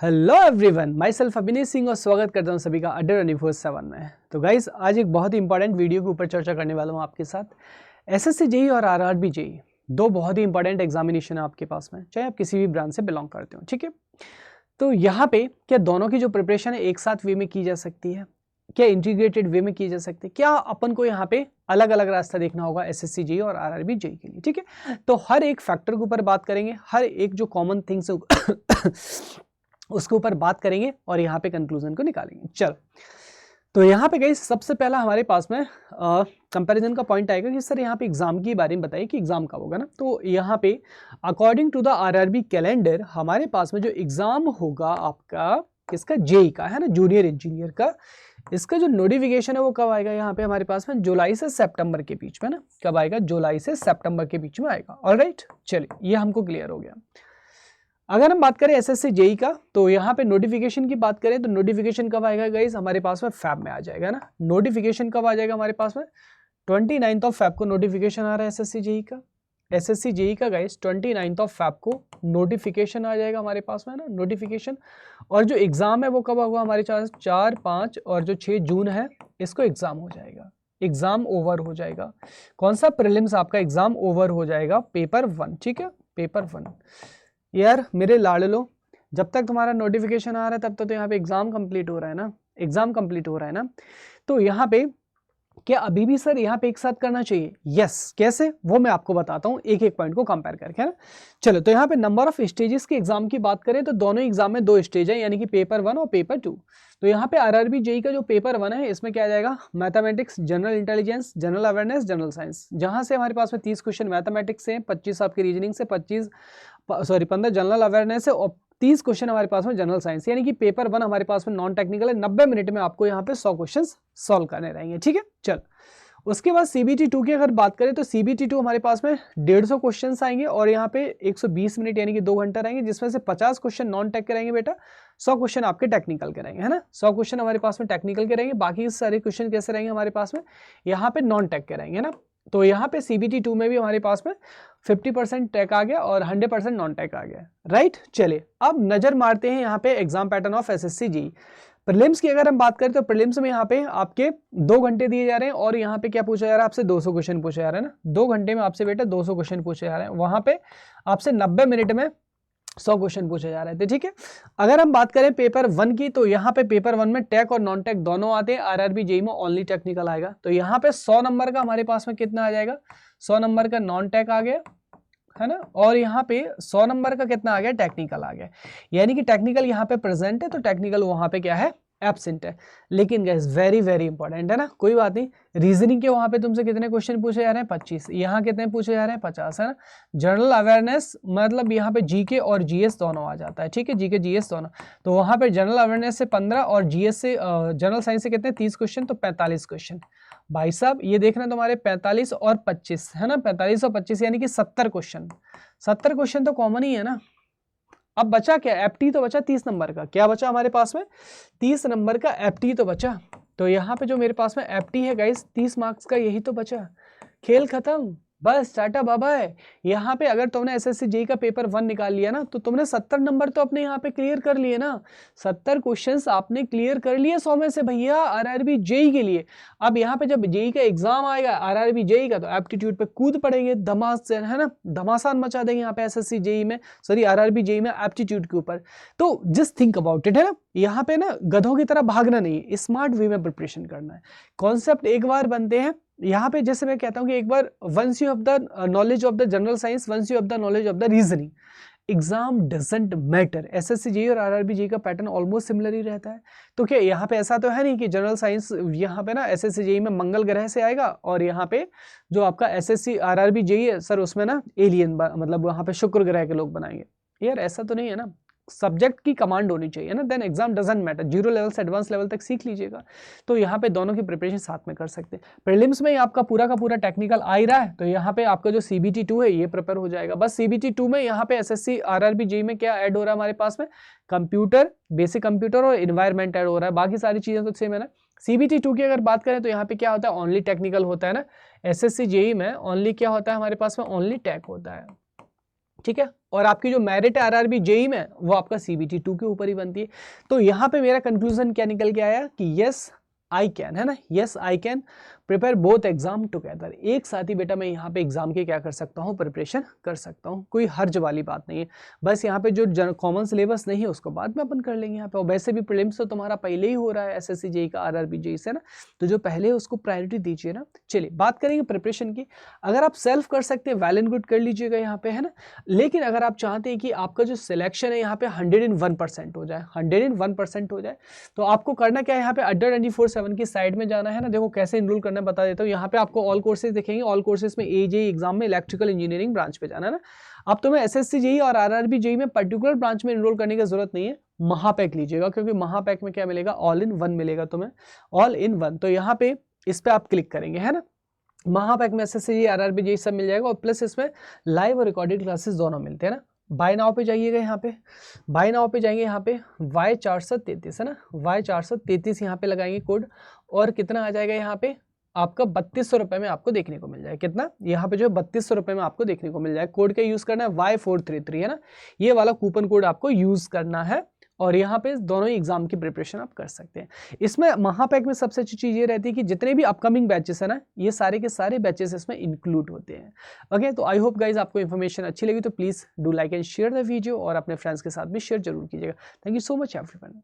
Hello everyone, my self अभिनीत सिंह और स्वागत करता हूं सभी का अड्डा 24/7 में। तो गाइस, आज एक बहुत ही इंपॉर्टेंट वीडियो के ऊपर चर्चा करने वाला हूं आपके साथ। एसएससी जेई और आरआरबी जेई दो बहुत ही इंपॉर्टेंट एग्जामिनेशन है आपके पास में, चाहे आप किसी भी ब्रांच से बिलोंग करते हो, ठीक है। तो यहाँ पे क्या दोनों की जो प्रिपरेशन है एक साथ वे में की जा सकती है, क्या इंटीग्रेटेड वे में की जा सकती है, क्या अपन को यहाँ पे अलग अलग रास्ता देखना होगा एसएससी जेई और आरआरबी जेई के लिए, ठीक है। तो हर एक फैक्टर के ऊपर बात करेंगे, हर एक जो कॉमन थिंग्स उसके ऊपर बात करेंगे और यहाँ पे कंक्लूजन को निकालेंगे। चलो, तो यहाँ पे गाइस सबसे पहला हमारे पास में कंपैरिजन का पॉइंट आएगा कि सर यहाँ पे एग्जाम के बारे में बताइए कि एग्जाम कब होगा ना। तो यहाँ पे according to the RRB calendar हमारे पास में जो एग्जाम होगा आपका किसका, जेई का है ना, जूनियर इंजीनियर का, इसका जो नोटिफिकेशन है वो कब आएगा यहाँ पे हमारे पास में, जुलाई से सितंबर के बीच में ना। कब आएगा? जुलाई से सितंबर के बीच में आएगा। ऑलराइट, चलिए ये हमको क्लियर हो गया। अगर हम बात करें एसएससी जेई का, तो यहाँ पे नोटिफिकेशन की बात करें तो नोटिफिकेशन कब आएगा गाइस, हमारे पास में फैब में आ जाएगा ना। नोटिफिकेशन कब आ जाएगा हमारे पास में? 29 फैब को नोटिफिकेशन आ रहा है एसएससी जेई का। एसएससी जेई का गाइस 29 फैब को नोटिफिकेशन आ जाएगा हमारे पास में ना, नोटिफिकेशन। और जो एग्जाम है वो कब होगा हमारे पास? 4, 5 और जो 6 जून है इसको एग्जाम हो जाएगा, एग्जाम ओवर हो जाएगा। कौन सा? प्रीलिम्स आपका एग्जाम ओवर हो जाएगा, पेपर 1, ठीक है, पेपर 1। यार मेरे लाडलो, जब तक तुम्हारा नोटिफिकेशन आ रहा है तब तक तो यहाँ पे एग्जाम कंप्लीट हो रहा है ना, एग्जाम कंप्लीट हो रहा है ना। तो यहाँ पे क्या अभी भी सर यहाँ पे एक साथ करना चाहिए? यस। कैसे? वो मैं आपको बताता हूँ एक एक पॉइंट को कंपेयर करके, है ना। चलो, तो यहाँ पे नंबर ऑफ स्टेजेस के एग्जाम की बात करें तो दोनों एग्जाम में 2 स्टेज है, यानी कि पेपर 1 और पेपर 2। तो यहाँ पे आरआरबी जेई का जो पेपर 1 है इसमें क्या आ जाएगा? Mathematics, general intelligence, general awareness, general science, जहां से हमारे पास में 30 क्वेश्चन मैथमेटिक्स से, 25 आपकी रीजनिंग से, 15 जनरल अवेयरनेस है और 30 क्वेश्चन हमारे पास में जनरल साइंस, यानी कि पेपर 1 हमारे पास में नॉन टेक्निकल है। 90 मिनट में आपको यहाँ पे 100 क्वेश्चन सॉल्व करने रहेंगे, ठीक है। चल, उसके बाद सीबीटी 2 की अगर बात करें तो सीबीटी 2 हमारे पास में 150 क्वेश्चन आएंगे और यहाँ पे 120 मिनट यानी कि 2 घंटा रहेंगे, जिसमें से 50 क्वेश्चन नॉन टेक के रहेंगे बेटा, 100 क्वेश्चन आपके टेक्निकल के रहेंगे, है ना। 100 क्वेश्चन हमारे पास में टेक्निकल के रहेंगे, बाकी सारे क्वेश्चन कैसे रहेंगे हमारे पास में, यहाँ पे नॉन टेक के रहेंगे ना। तो यहाँ पे सीबीटी 2 में भी हमारे पास में 50% टेक आ गया और 100% नॉन टेक आ गया, राइट। चलिए अब नजर मारते हैं यहाँ पे exam pattern of SSC JE. Prelims की अगर हम बात करें तो प्रीलिम्स में यहाँ पे आपके 2 घंटे दिए जा रहे हैं और यहाँ पे क्या पूछा जा रहा है आपसे? 200 क्वेश्चन पूछे जा रहे हैं ना। 2 घंटे में आपसे बेटा 200 क्वेश्चन पूछे जा रहे हैं, वहां पे आपसे 90 मिनट में 100 क्वेश्चन पूछे जा रहे थे, ठीक है। अगर हम बात करें पेपर 1 की, तो यहाँ पे पेपर 1 में टेक और नॉन टेक दोनों आते हैं। आरआरबी जेई में ओनली टेक्निकल आएगा। तो यहाँ पे 100 नंबर का हमारे पास में कितना आ जाएगा? 100 नंबर का नॉन टेक आ गया, है ना। और यहाँ पे 100 नंबर का कितना आ गया? टेक्निकल आ गया, यानी कि टेक्निकल यहाँ पे प्रेजेंट है तो टेक्निकल वहां पे क्या है? एब्सेंट है। लेकिन गाइस वेरी वेरी इंपॉर्टेंट है ना, कोई बात नहीं। रीजनिंग के वहां पे तुमसे कितने क्वेश्चन पूछे जा रहे हैं? 25। यहाँ कितने पूछे जा रहे हैं? 50, है ना। जनरल अवेयरनेस मतलब यहाँ पे जीके और जीएस दोनों आ जाता है, ठीक है, जीके जीएस दोनों। तो वहां पे जनरल अवेयरनेस से 15 और जीएस से जनरल साइंस से कितने? 30 क्वेश्चन, तो 45 क्वेश्चन। भाई साहब ये देखना तुम्हारे 45 और 25, है ना, 45 और 25 यानी कि 70 क्वेश्चन। 70 क्वेश्चन तो कॉमन ही है ना। अब बचा क्या? एप्टी तो बचा 30 नंबर का। क्या बचा हमारे पास में? 30 नंबर का एप्टी तो बचा। तो यहाँ पे जो मेरे पास में एप्टी है गाइस 30 मार्क्स का, यही तो बचा। खेल खत्म, बस टाटा बाबा है। यहाँ पे अगर तुमने एसएससी जेई का पेपर 1 निकाल लिया ना तो तुमने 70 नंबर तो अपने यहाँ पे क्लियर कर लिए ना। 70 क्वेश्चंस आपने क्लियर कर लिए 100 में से भैया, आरआरबी जेई के लिए। अब यहाँ पे जब जेई का एग्जाम आएगा आरआरबी जेई का, तो एप्टीट्यूड पे कूद पड़ेंगे धमास से, है ना, धमासान मचा देंगे यहाँ पे एसएससी जेई में, सॉरी आरआरबी जेई में एप्टीट्यूड के ऊपर। तो जस्ट थिंक अबाउट इट, है ना। यहाँ पे ना गधों की तरह भागना नहीं है, स्मार्ट वे में प्रिपरेशन करना है। कॉन्सेप्ट एक बार बनते हैं यहाँ पे, जैसे मैं कहता हूँ कि एक बार once you have the knowledge of the general science, once you have the knowledge of the reasoning, exam doesn't matter. SSC JE और आरआरबी जेई का पैटर्न ऑलमोस्ट सिमिलर ही रहता है। तो क्या यहाँ पे ऐसा तो है नहीं कि जनरल साइंस यहाँ पे ना एसएससी जेई में मंगल ग्रह से आएगा और यहाँ पे जो आपका एसएससी आरआरबी जेई है सर उसमें ना एलियन मतलब वहाँ पे शुक्र ग्रह के लोग बनाएंगे? यार ऐसा तो नहीं है ना। सब्जेक्ट की कमांड होनी चाहिए ना, then exam doesn't matter. 0 level से एडवांस लेवल तक सीख लीजिएगा। तो यहाँ पे दोनों की प्रिपरेशन साथ में कर सकते हैं। प्रीलिम्स में आपका पूरा का पूरा टेक्निकल आ ही रहा है, तो यहाँ पे आपका जो सीबीटी 2 है ये प्रिपेयर हो जाएगा। बस सीबीटी 2 में यहाँ पे एसएससी आरआरबी जेई में क्या ऐड हो रहा है हमारे पास में? कंप्यूटर, बेसिक कंप्यूटर और इन्वायरमेंट ऐड हो रहा है। बाकी सारी चीजें तो सेम है ना। सीबीटी 2 की अगर बात करें तो यहाँ पे क्या होता है? ओनली टेक्निकल होता है ना। एसएससी जेई में ओनली क्या होता है हमारे पास में? ओनली टेक होता है। ठीक है। और आपकी जो मेरिट आरआरबी जेई में वो आपका सीबीटी 2 के ऊपर ही बनती है। तो यहाँ पे मेरा कंक्लूजन क्या निकल के आया कि यस आई कैन, है ना, yes I can prepare both exam together. एक साथ ही बेटा मैं यहाँ पे एग्जाम के क्या कर सकता हूँ, प्रिपरेशन कर सकता हूँ, कोई हर्ज वाली बात नहीं है। बस यहाँ पे जो कॉमन सिलेबस नहीं है उसको बाद में अपन कर लेंगे यहाँ पे। और वैसे भी प्रीलिम्स तो तुम्हारा पहले ही हो रहा है एसएससी जेई का, आरआरबी जेई से ना, तो जो पहले है उसको प्रायोरिटी दीजिए ना। चलिए बात करेंगे प्रिपरेशन की। अगर आप सेल्फ कर सकते हैं वेल एंड गुड, कर लीजिएगा यहाँ पे, है ना। लेकिन अगर आप चाहते हैं कि आपका जो सिलेक्शन है यहाँ पे 101% हो जाए, 101% हो जाए, तो आपको करना क्या है, यहाँ पे अड्डा 24/7 की साइड में जाना है ना। देखो कैसे इनरोल करना है बता देता हूँ। यहाँ पे आपको ऑल कोर्सेज दिखेंगे, ऑल कोर्सेज में एजेई एग्जाम में इलेक्ट्रिकल इंजीनियरिंग ब्रांच पे जाना है ना। अब तुम्हें एसएससी जेई और आरआरबी जेई में पर्टिकुलर ब्रांच में इनरोल करने की जरूरत नहीं है, महापैक लीजिएगा, क्योंकि महापैक में क्या मिलेगा, ऑल इन वन मिलेगा तुम्हें, ऑल इन वन। तो यहाँ पे इस पे आप क्लिक करेंगे, है ना। महापैक में एसएससी आरआरबी जेई सब मिल जाएगा, और प्लस इसमें लाइव और रिकॉर्डेड क्लासेस दोनों मिलते हैं ना। बाय नाउ पे जाइएगा, यहाँ पे बाय नाउ पे जाएंगे, यहाँ पे Y433 है ना, Y433 यहाँ पे लगाएंगे कोड, और कितना आ जाएगा यहाँ पे आपका 3200 रुपये में आपको देखने को मिल जाए। कितना यहाँ पे जो 3200 रुपये में आपको देखने को मिल जाए। कोड का यूज करना है Y433, है ना, ये वाला कूपन कोड आपको यूज करना है, और यहाँ पे दोनों ही एग्जाम की प्रिपरेशन आप कर सकते हैं। इसमें महापैक में सबसे अच्छी चीज ये रहती है कि जितने भी अपकमिंग बैचेस है ना, ये सारे के सारे बैचेस इसमें इंक्लूड होते हैं। ओके, तो आई होप गाइज आपको इन्फॉर्मेशन अच्छी लगी तो please do like and share the video, और अपने फ्रेंड्स के साथ भी शेयर जरूर कीजिएगा। Thank you so much everyone.